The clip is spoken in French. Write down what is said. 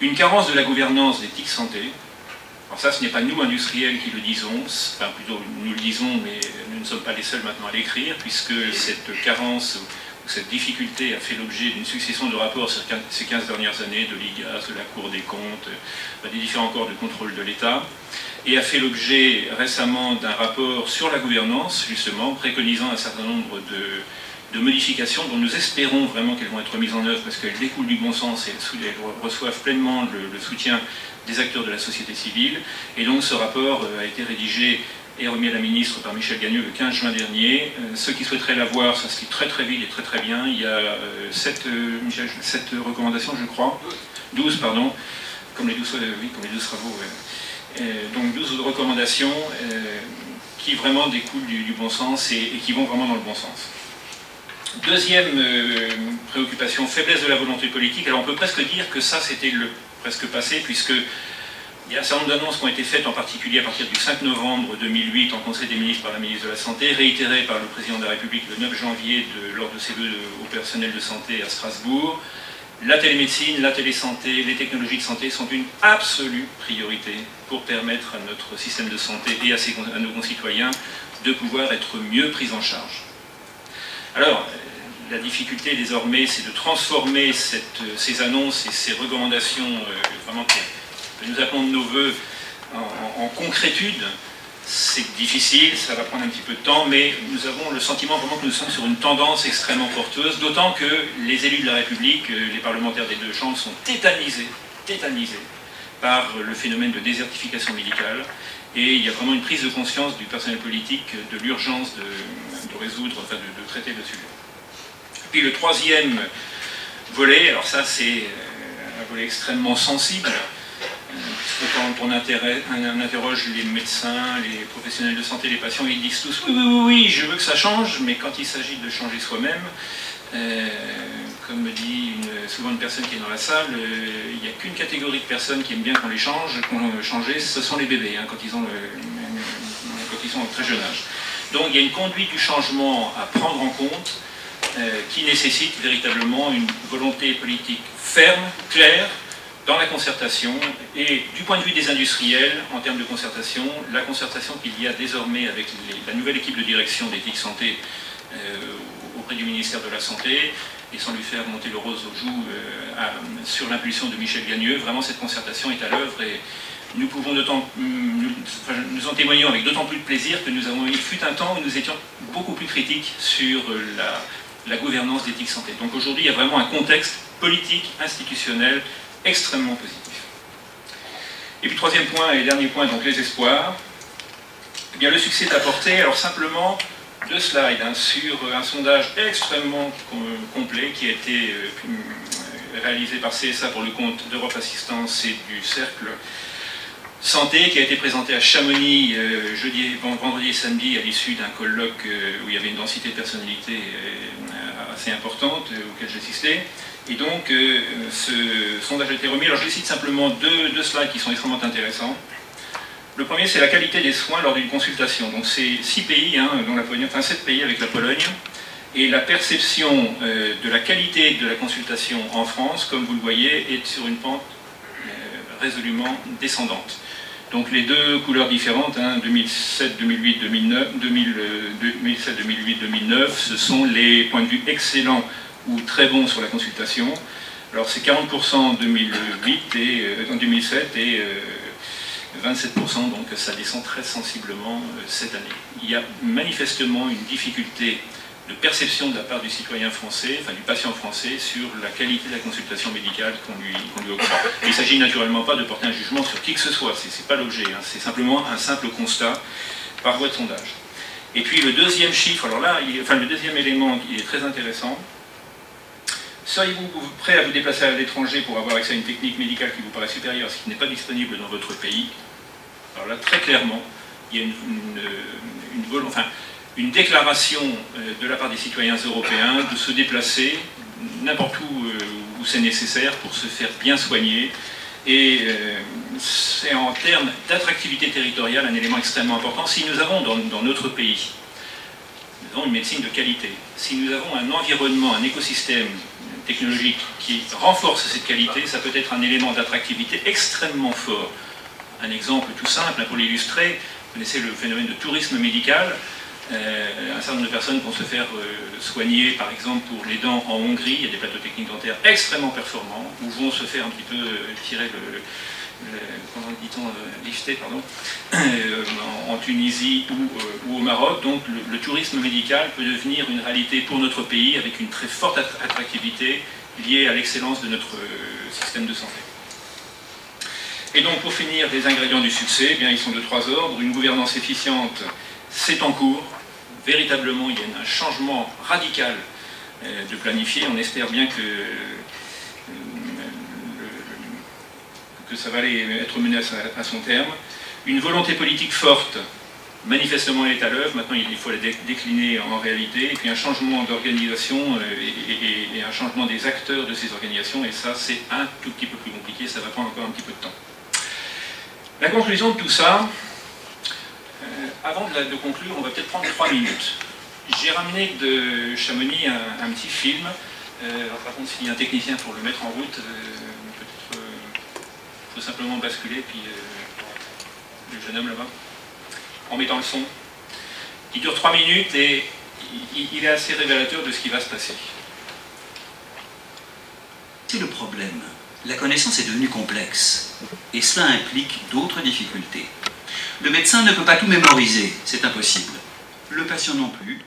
Une carence de la gouvernance des TIC santé. Alors ça, ce n'est pas nous, industriels, qui le disons, enfin plutôt nous le disons, mais nous ne sommes pas les seuls maintenant à l'écrire, puisque cette carence ou cette difficulté a fait l'objet d'une succession de rapports sur ces 15 dernières années, de l'IGAS, de la Cour des comptes, des différents corps de contrôle de l'État, et a fait l'objet récemment d'un rapport sur la gouvernance, justement, préconisant un certain nombre de modifications dont nous espérons vraiment qu'elles vont être mises en œuvre parce qu'elles découlent du bon sens et elles reçoivent pleinement le soutien des acteurs de la société civile. Et donc ce rapport a été rédigé et remis à la ministre par Michel Gagneux le 15 juin dernier. Ceux qui souhaiteraient la voir, ça se lit très très vite et très très bien. Il y a 7 recommandations, je crois. 12, pardon. Comme les 12 travaux. Donc 12 recommandations qui vraiment découlent du bon sens et qui vont vraiment dans le bon sens. Deuxième préoccupation, faiblesse de la volonté politique. Alors on peut presque dire que ça c'était le presque passé, puisque il y a un certain nombre d'annonces qui ont été faites, en particulier à partir du 5 novembre 2008 en Conseil des ministres par la ministre de la Santé, réitérées par le Président de la République le 9 janvier lors de ses vœux au personnel de santé à Strasbourg. La télémédecine, la télésanté, les technologies de santé sont une absolue priorité pour permettre à notre système de santé et à nos concitoyens de pouvoir être mieux pris en charge. Alors, la difficulté désormais, c'est de transformer ces annonces et ces recommandations vraiment que nous appelons de nos voeux en concrétude. C'est difficile, ça va prendre un petit peu de temps, mais nous avons le sentiment vraiment que nous sommes sur une tendance extrêmement porteuse, d'autant que les élus de la République, les parlementaires des deux chambres, sont tétanisés par le phénomène de désertification médicale, et il y a vraiment une prise de conscience du personnel politique de l'urgence de résoudre, enfin de traiter le sujet. Puis le troisième volet, alors ça c'est un volet extrêmement sensible, puisque quand on interroge les médecins, les professionnels de santé, les patients, ils disent tous oui, je veux que ça change, mais quand il s'agit de changer soi-même, comme me dit souvent une personne qui est dans la salle, il n'y a qu'une catégorie de personnes qui aiment bien qu'on les change, changer, ce sont les bébés, hein, quand ils sont en très jeune âge. Donc il y a une conduite du changement à prendre en compte qui nécessite véritablement une volonté politique ferme, claire, dans la concertation, et du point de vue des industriels, en termes de concertation, la concertation qu'il y a désormais avec la nouvelle équipe de direction d'éthique santé auprès du ministère de la Santé, et sans lui faire monter le rose aux joues sur l'impulsion de Michel Gagneux, vraiment cette concertation est à l'œuvre et nous pouvons nous en témoignons avec d'autant plus de plaisir que nous avons eu fut un temps où nous étions beaucoup plus critiques sur la gouvernance d'éthique santé. Donc aujourd'hui, il y a vraiment un contexte politique, institutionnel, extrêmement positif. Et puis troisième point et dernier point, donc les espoirs. Eh bien, le succès est apporté, alors simplement 2 slides sur un sondage extrêmement complet qui a été réalisé par CSA pour le compte d'Europe Assistance et du Cercle Santé, qui a été présenté à Chamonix vendredi et samedi à l'issue d'un colloque où il y avait une densité de personnalités assez importante auquel j'assistais. Et donc, ce sondage a été remis. Alors, je cite simplement deux slides qui sont extrêmement intéressants. Le premier, c'est la qualité des soins lors d'une consultation. Donc, c'est 6 pays, dont la Pologne, enfin 7 pays avec la Pologne. Et la perception de la qualité de la consultation en France, comme vous le voyez, est sur une pente résolument descendante. Donc, les deux couleurs différentes, 2007, 2008, 2009, 2007, 2008, 2009, ce sont les points de vue excellents ou très bons sur la consultation. Alors c'est 40% en 2008 et en 2007 et 27%, donc ça descend très sensiblement cette année. Il y a manifestement une difficulté de perception de la part du citoyen français, enfin du patient français, sur la qualité de la consultation médicale qu'on lui octroie. Il ne s'agit naturellement pas de porter un jugement sur qui que ce soit, c'est pas l'objet, c'est simplement un simple constat par voie de sondage. Et puis le deuxième chiffre, alors là, le deuxième élément qui est très intéressant. Seriez-vous prêt à vous déplacer à l'étranger pour avoir accès à une technique médicale qui vous paraît supérieure à ce qui n'est pas disponible dans votre pays? Alors là, très clairement, il y a une déclaration de la part des citoyens européens de se déplacer n'importe où c'est nécessaire pour se faire bien soigner. Et c'est en termes d'attractivité territoriale un élément extrêmement important. Si nous avons dans notre pays, nous avons une médecine de qualité, si nous avons un environnement, un écosystème technologie qui renforce cette qualité, ça peut être un élément d'attractivité extrêmement fort. Un exemple tout simple, pour l'illustrer, vous connaissez le phénomène de tourisme médical. Un certain nombre de personnes vont se faire soigner, par exemple, pour les dents en Hongrie. Il y a des plateaux techniques dentaires extrêmement performants, ou vont se faire un petit peu tirer comment dit-on, lifter, pardon, en Tunisie ou au Maroc. Donc le tourisme médical peut devenir une réalité pour notre pays avec une très forte attractivité liée à l'excellence de notre système de santé. Et donc pour finir, les ingrédients du succès, eh bien, ils sont de 3 ordres. Une gouvernance efficiente, c'est en cours. Véritablement, il y a un changement radical de planifier. On espère bien que ça va être mené à son terme. Une volonté politique forte, manifestement elle est à l'œuvre, maintenant il faut la décliner en réalité, et puis un changement d'organisation et un changement des acteurs de ces organisations, et ça c'est un tout petit peu plus compliqué, ça va prendre encore un petit peu de temps. La conclusion de tout ça, avant de conclure, on va peut-être prendre 3 minutes. J'ai ramené de Chamonix un petit film, alors par contre s'il y a un technicien pour le mettre en route, il faut simplement basculer, puis le jeune homme là-bas, en mettant le son. Il dure 3 minutes et il est assez révélateur de ce qui va se passer. C'est le problème. La connaissance est devenue complexe, et cela implique d'autres difficultés. Le médecin ne peut pas tout mémoriser, c'est impossible. Le patient non plus.